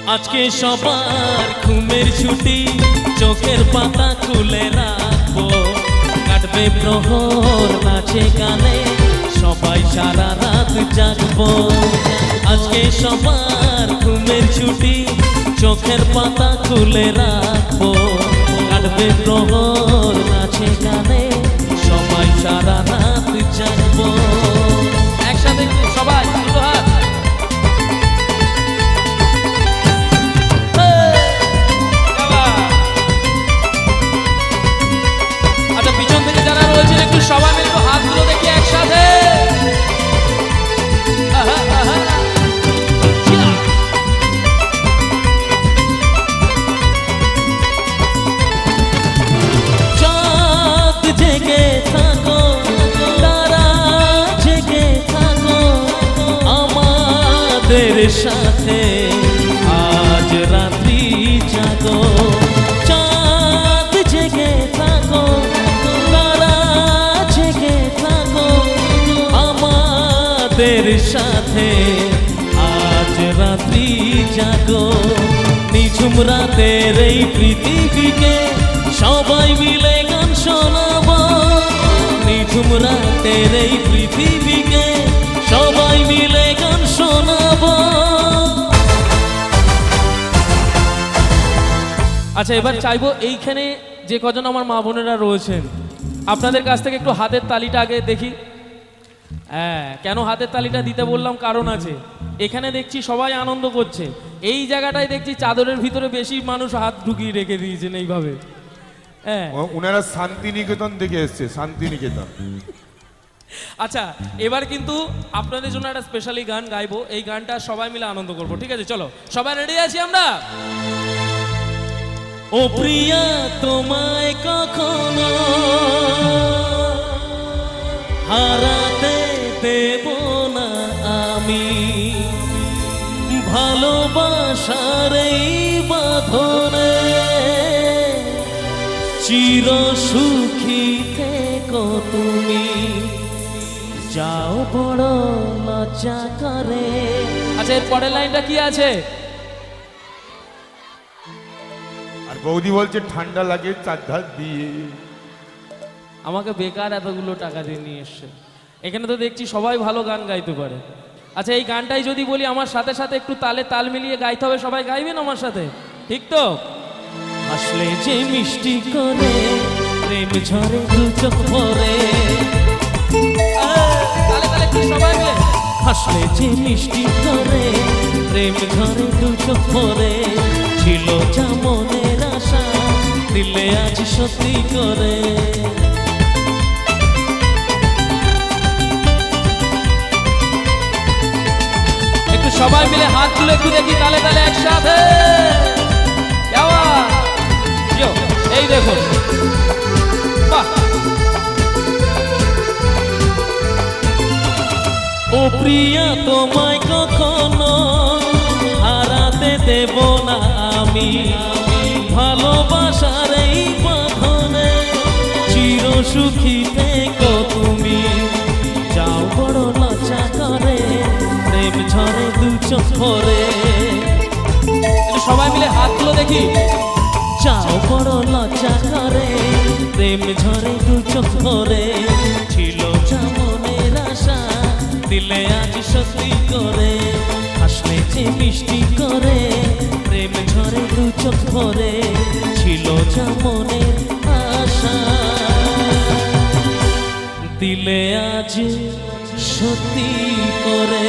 আজকে সবার ঘুমের ছুটি, চোখের পাতা খুলে রাখবো, কাটবে প্রহর নাচে গানে, সবাই সারা রাত জাগবো। আজকে সবার ঘুমের ছুটি, চোখের পাতা খুলে রাখবো, কাটবে প্রহর নাচে গানে, সবাই সারা রাত জাগবো। একসাথে সবাই দুটো হাত। আচ্ছা, পিছন থেকে যারা রয়েছেন একটু সবাই মিলে একটু হাতগুলো দেখি একসাথে। চাঁদ জেগে থাকো, তারা জেগে থাকো আমাদের সাথে, আজ রাত্রি জাগো। চাঁদ জেগে থাকো, তারা জেগে থাকো আমাদের সাথে, আজ রাত্রি জাগো। নিঝুম রাতের এই পৃথিবীকে সবাই মিলে গান শোনাবো, নিঝুম রাতের এই পৃথিবীকে সবাই মিলে গান শোনাবো। আচ্ছা, এবার চাইবো এইখানে যে কজন আমার মা বোনেরা রয়েছেন আপনাদের কাছ থেকে একটু হাতের তালিটা আগে দেখি। হ্যাঁ, কেন হাতের তালিটা দিতে বললাম কারণ আছে। এখানে দেখছি সবাই আনন্দ করছে, এই জায়গাটায় দেখছি চাদরের ভিতরে বেশি মানুষ হাত ঢুকিয়ে রেখে দিয়েছেন এইভাবে। হ্যাঁ, ওনারা শান্তিনিকেতন দেখে এসছে, শান্তিনিকেতন। আচ্ছা, এবার কিন্তু আপনাদের জন্য একটা স্পেশালি গান গাইবো, এই গানটা সবাই মিলে আনন্দ করবো, ঠিক আছে? চলো, সবাই রেডি আছি আমরা? ও প্রিয়া, তোমায় কখনো হারাতে দেব না আমি, ভালোবাসার এই বাঁধনে চির সুখী থেকো তুমি, যাও বড় লজ্জা করে। আচ্ছা, এর পরের লাইনটা কি আছে? আর বৌদি বলছে ঠান্ডা লাগে চারধার দিয়ে। আমাকে বেকার এতগুলো টাকা দিয়ে নিয়ে এসছে, এখানে তো দেখছি সবাই ভালো গান গাইতে পারে। আচ্ছা, এই গানটাই যদি বলি আমার সাথে সাথে একটু তালে তাল মিলিয়ে গাইতে হবে, সবাই গাইবেন আমার সাথে, ঠিক তো? আসলে যে মিষ্টি করে প্রেম ঝরে দু চোখ ভরে, তালে তালে একটু সবাই মিলে। আসলে যে মিষ্টি করে প্রেম ঝরে দু চোখ ভরে, ছিল যা মনের আশা দিলে আজ সত্যি করে। একটু সবাই মিলে হাত তুলে একটু দেখি তালে তালে একসাথে। এই দেখো, বাহ! ও প্রিয়া, তোমায় কখনো হারাতে দেব না আমি, ভালোবাসার এই বাঁধনে চির সুখী থেকো তুমি, যাও বড় লজ্জা করে প্রেম ঝরে দু চোখ ভরে। সবাই মিলে হাতগুলো দেখি। যাও বড় লজ্জা করে প্রেম ঝরে দু চোখ ভরে, ছিল যা মনের আশা দিলে আজ সত্যি করে। আসলে যে মিষ্টি করে প্রেম ঝরে দু চোখ ভরে, ছিল যা মনের আশা দিলে আজ সত্যি করে।